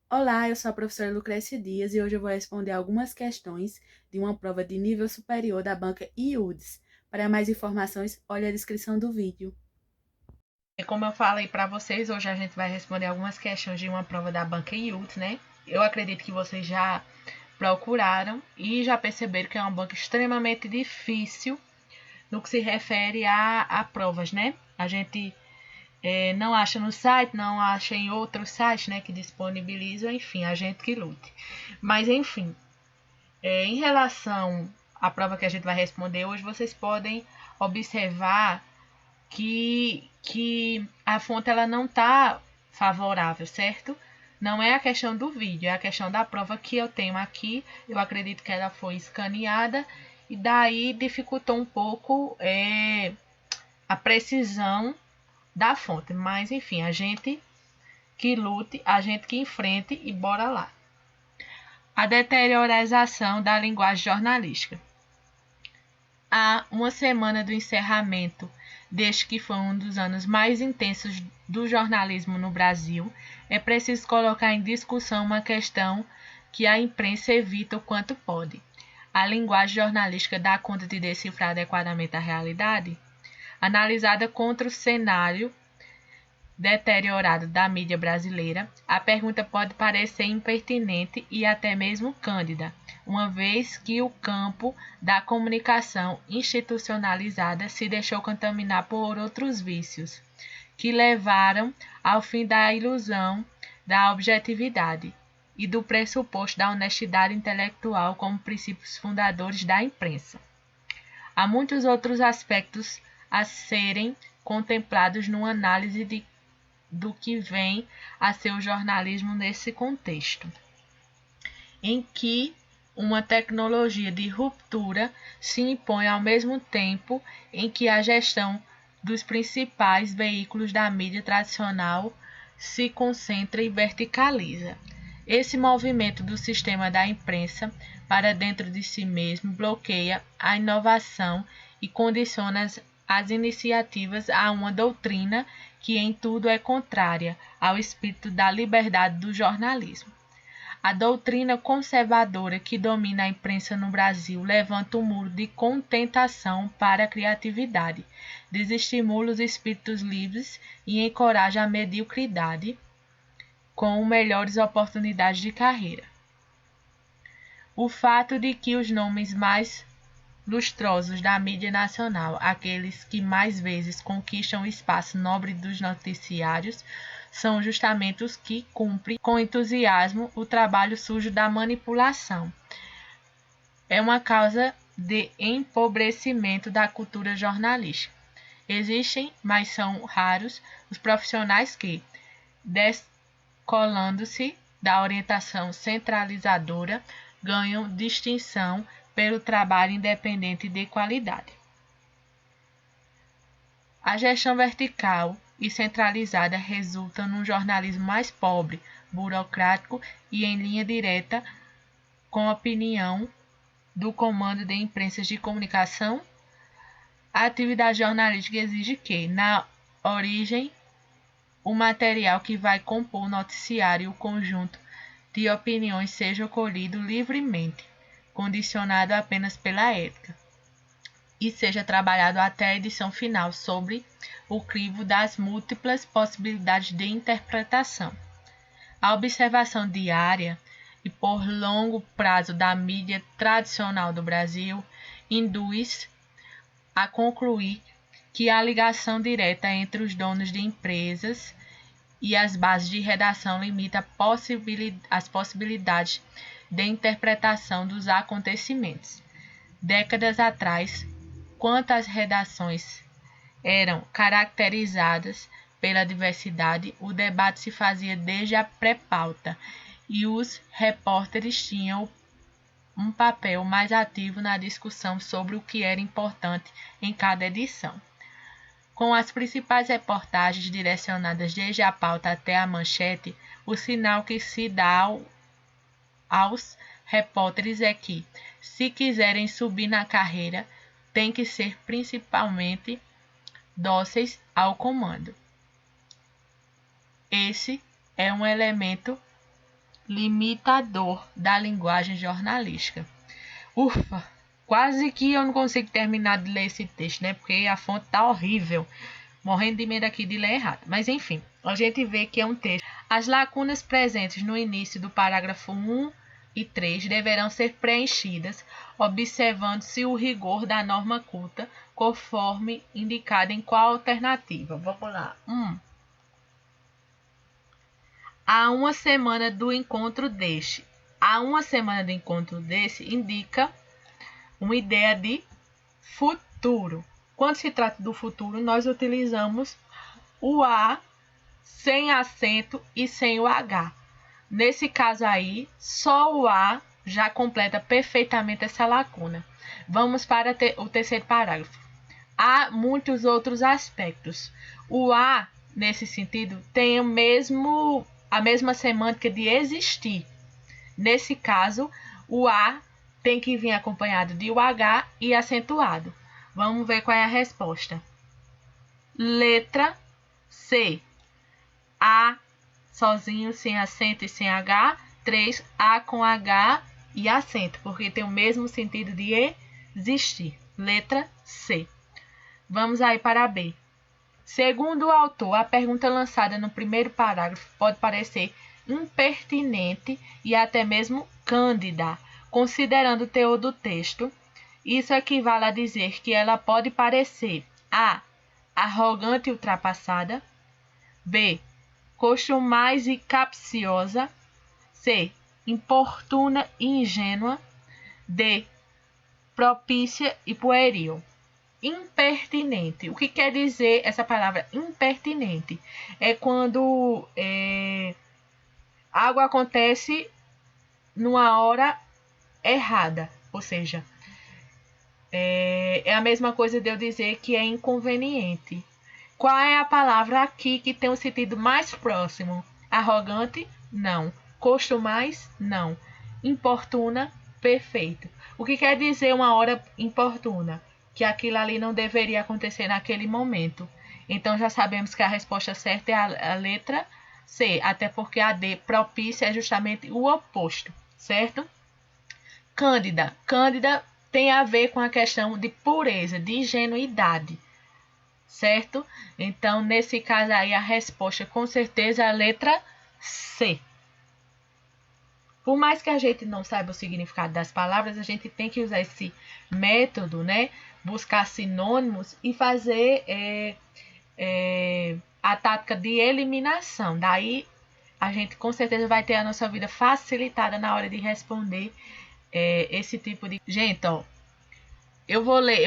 Olá, eu sou a professora Lucrécia Dias e hoje eu vou responder algumas questões de uma prova de nível superior da banca IUDES. Para mais informações, olhe a descrição do vídeo. E como eu falei para vocês, hoje a gente vai responder algumas questões de uma prova da banca IUT, né? Eu acredito que vocês já procuraram e já perceberam que é uma banca extremamente difícil no que se refere a provas, né? A gente não acha no site, não acha em outros sites, né, que disponibilizam, enfim, a gente que lute. Mas, enfim, em relação à prova que a gente vai responder hoje, vocês podem observar que a fonte ela não está favorável, certo? Não é a questão do vídeo, é a questão da prova que eu tenho aqui. Eu acredito que ela foi escaneada e daí dificultou um pouco a precisão da fonte. Mas enfim, a gente que lute, a gente que enfrente e bora lá. A deteriorização da linguagem jornalística. Há uma semana do encerramento deste que foi um dos anos mais intensos do jornalismo no Brasil, é preciso colocar em discussão uma questão que a imprensa evita o quanto pode. A linguagem jornalística dá conta de decifrar adequadamente a realidade? Analisada contra o cenário deteriorado da mídia brasileira, a pergunta pode parecer impertinente e até mesmo cândida, uma vez que o campo da comunicação institucionalizada se deixou contaminar por outros vícios, que levaram ao fim da ilusão da objetividade e do pressuposto da honestidade intelectual como princípios fundadores da imprensa. Há muitos outros aspectos a serem contemplados numa análise do que vem a ser o jornalismo nesse contexto, em que uma tecnologia de ruptura se impõe ao mesmo tempo em que a gestão dos principais veículos da mídia tradicional se concentra e verticaliza. Esse movimento do sistema da imprensa para dentro de si mesmo bloqueia a inovação e condiciona as iniciativas a uma doutrina que em tudo é contrária ao espírito da liberdade do jornalismo. A doutrina conservadora que domina a imprensa no Brasil levanta um muro de contentação para a criatividade, desestimula os espíritos livres e encoraja a mediocridade com melhores oportunidades de carreira. O fato de que os nomes mais lustrosos da mídia nacional, aqueles que mais vezes conquistam o espaço nobre dos noticiários, são justamente os que cumprem com entusiasmo o trabalho sujo da manipulação. É uma causa de empobrecimento da cultura jornalística. Existem, mas são raros, os profissionais que, descolando-se da orientação centralizadora, ganham distinção pelo trabalho independente e de qualidade. A gestão vertical e centralizada resulta num jornalismo mais pobre, burocrático e em linha direta com a opinião do comando de imprensas de comunicação. A atividade jornalística exige que, na origem, o material que vai compor o noticiário e o conjunto de opiniões seja colhido livremente, condicionado apenas pela ética, e seja trabalhado até a edição final sobre o crivo das múltiplas possibilidades de interpretação. A observação diária e por longo prazo da mídia tradicional do Brasil induz a concluir que a ligação direta entre os donos de empresas e as bases de redação limita as possibilidades de interpretação dos acontecimentos. Décadas atrás, quando as redações eram caracterizadas pela diversidade, o debate se fazia desde a pré-pauta e os repórteres tinham um papel mais ativo na discussão sobre o que era importante em cada edição. Com as principais reportagens direcionadas desde a pauta até a manchete, o sinal que se dá aos repórteres é que, se quiserem subir na carreira, têm que ser principalmente dóceis ao comando. Esse é um elemento limitador da linguagem jornalística. Ufa, quase que eu não consigo terminar de ler esse texto, né? Porque a fonte tá horrível. Morrendo de medo aqui de ler errado. Mas enfim, a gente vê que é um texto. As lacunas presentes no início do parágrafo 1 e 3 deverão ser preenchidas, observando-se o rigor da norma culta, conforme indicado em qual alternativa. Vamos lá. Há uma semana do encontro deste. Há uma semana do encontro desse indica uma ideia de futuro. Quando se trata do futuro, nós utilizamos o A sem acento e sem o H. Nesse caso aí, só o A já completa perfeitamente essa lacuna. Vamos para o terceiro parágrafo. Há muitos outros aspectos. O A, nesse sentido, tem a mesma semântica de existir. Nesse caso, o A tem que vir acompanhado de o H e acentuado. Vamos ver qual é a resposta. Letra C. A sozinho, sem acento e sem H. 3. A com H e acento, porque tem o mesmo sentido de existir. Letra C. Vamos aí para B. Segundo o autor, a pergunta lançada no primeiro parágrafo pode parecer impertinente e até mesmo cândida, considerando o teor do texto. Isso equivale a dizer que ela pode parecer A. Arrogante e ultrapassada. B. Costumaz e capciosa. C. Importuna e ingênua. D. Propícia e pueril. Impertinente. O que quer dizer essa palavra impertinente? É quando algo acontece numa hora errada, ou seja, é a mesma coisa de eu dizer que é inconveniente. Qual é a palavra aqui que tem um sentido mais próximo? Arrogante? Não. Costumaz? Não. Importuna? Perfeito. O que quer dizer uma hora importuna? Que aquilo ali não deveria acontecer naquele momento. Então já sabemos que a resposta certa é a letra C, até porque a D, propícia, é justamente o oposto, certo? Cândida. Cândida tem a ver com a questão de pureza, de ingenuidade, certo? Então, nesse caso aí, a resposta com certeza é a letra C. Por mais que a gente não saiba o significado das palavras, a gente tem que usar esse método, né? Buscar sinônimos e fazer a tática de eliminação. Daí, a gente com certeza vai ter a nossa vida facilitada na hora de responder esse tipo de... Gente, ó, eu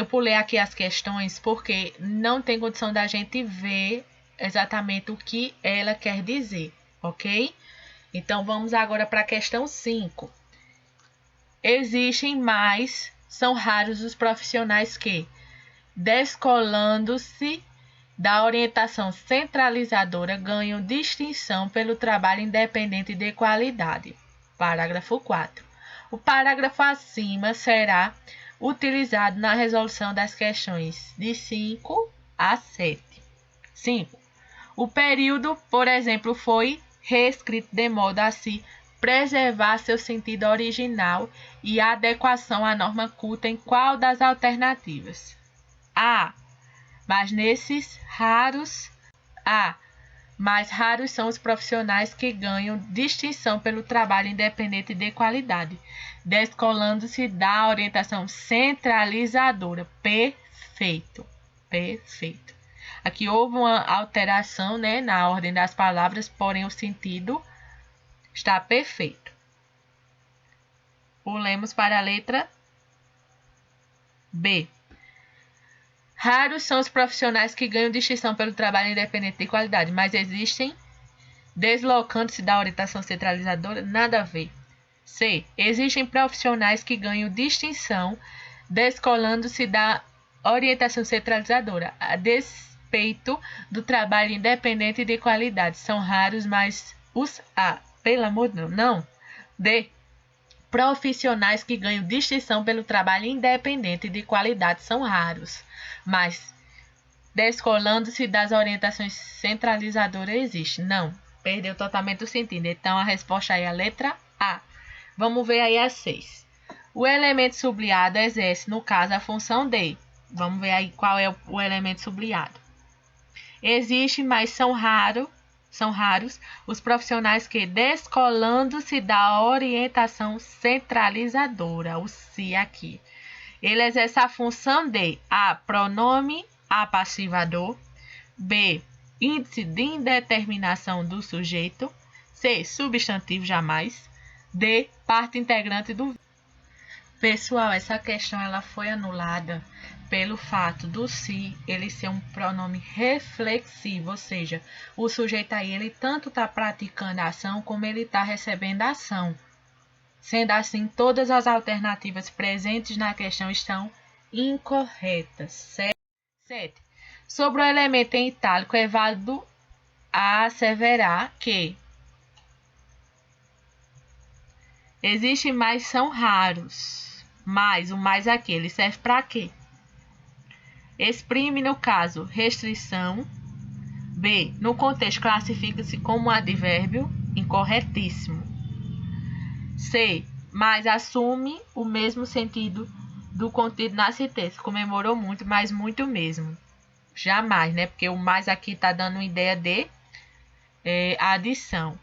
pulei aqui as questões porque não tem condição da gente ver exatamente o que ela quer dizer, ok? Então, vamos agora para a questão 5. Existem mais, são raros os profissionais que, descolando-se da orientação centralizadora, ganham distinção pelo trabalho independente de qualidade. Parágrafo 4. O parágrafo acima será utilizado na resolução das questões de 5 a 7. 5. O período, por exemplo, foi reescrito de modo a se preservar seu sentido original e a adequação à norma culta em qual das alternativas? A. Mas nesses raros... A. Mais raros são os profissionais que ganham distinção pelo trabalho independente de qualidade, descolando-se da orientação centralizadora. Perfeito. Perfeito. Aqui houve uma alteração, né, na ordem das palavras, porém o sentido está perfeito. Pulemos para a letra B. Raros são os profissionais que ganham distinção pelo trabalho independente de qualidade, mas existem, deslocando-se da orientação centralizadora, nada a ver. C. Existem profissionais que ganham distinção descolando-se da orientação centralizadora, a despeito do trabalho independente de qualidade. São raros, mas os A. Pelo amor de Deus, não. D. Profissionais que ganham distinção pelo trabalho independente de qualidade são raros, mas descolando-se das orientações centralizadoras existe. Não. perdeu totalmente o sentido. Então, a resposta aí é a letra A. Vamos ver aí a 6. O elemento sublinhado exerce, no caso, a função de. Vamos ver aí qual é o elemento sublinhado. Existe, mas são raros os profissionais que, descolando-se da orientação centralizadora, o se aqui, ele exerce a função de A, pronome apassivador, B, índice de indeterminação do sujeito, C, substantivo jamais, D, parte integrante do. Pessoal, essa questão ela foi anulada pelo fato do se ele ser um pronome reflexivo, ou seja, o sujeito aí ele tanto está praticando a ação como ele está recebendo a ação. Sendo assim, todas as alternativas presentes na questão estão incorretas. 7. Sobre o elemento em itálico, é válido asseverar que existe, mas são raros. Mas, o mais aqui, ele serve para quê? Exprime, no caso, restrição. B, no contexto, classifica-se como advérbio. Incorretíssimo. C, mas assume o mesmo sentido do contido na sentença. Comemorou muito, mas muito mesmo. Jamais, né? Porque o mais aqui está dando uma ideia de adição.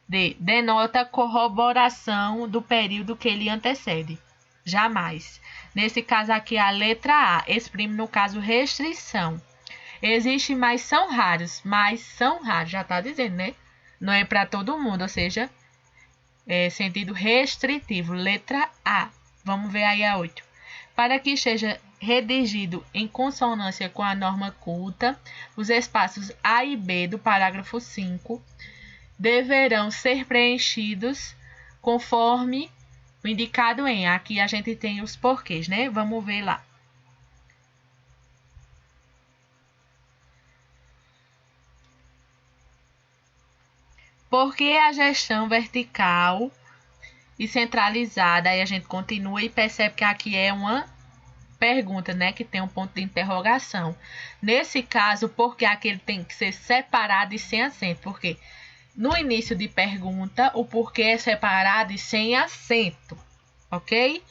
D, denota corroboração do período que lhe antecede. Jamais. Nesse caso aqui, a letra A exprime, no caso, restrição. Existe, mas são raros. Mas são raros, já está dizendo, né? Não é para todo mundo, ou seja, sentido restritivo. Letra A. Vamos ver aí a 8. Para que esteja redigido em consonância com a norma culta, os espaços A e B do parágrafo 5 deverão ser preenchidos conforme o indicado em. Aqui a gente tem os porquês, né? Vamos ver lá. Porque a gestão vertical e centralizada, aí a gente continua e percebe que aqui é uma pergunta, né? Que tem um ponto de interrogação. Nesse caso, porque aqui ele tem que ser separado e sem acento. Porque no início de pergunta, o porquê é separado e sem acento, ok?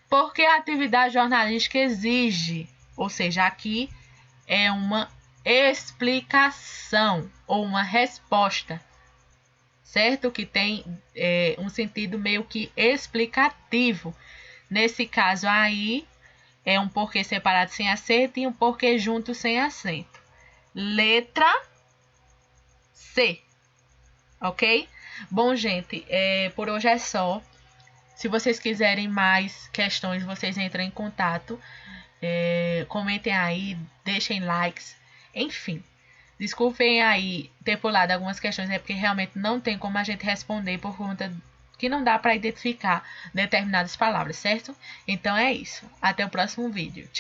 Porque a atividade jornalística exige, ou seja, aqui é uma explicação ou uma resposta, certo? Que tem um sentido meio que explicativo. Nesse caso aí, é um porquê separado sem acento e um porquê junto sem acento. Letra C. Ok? Bom, gente, por hoje é só. Se vocês quiserem mais questões, vocês entram em contato. Comentem aí, deixem likes. Enfim, desculpem aí ter pulado algumas questões, porque realmente não tem como a gente responder por conta que não dá para identificar determinadas palavras, certo? Então é isso. Até o próximo vídeo. Tchau!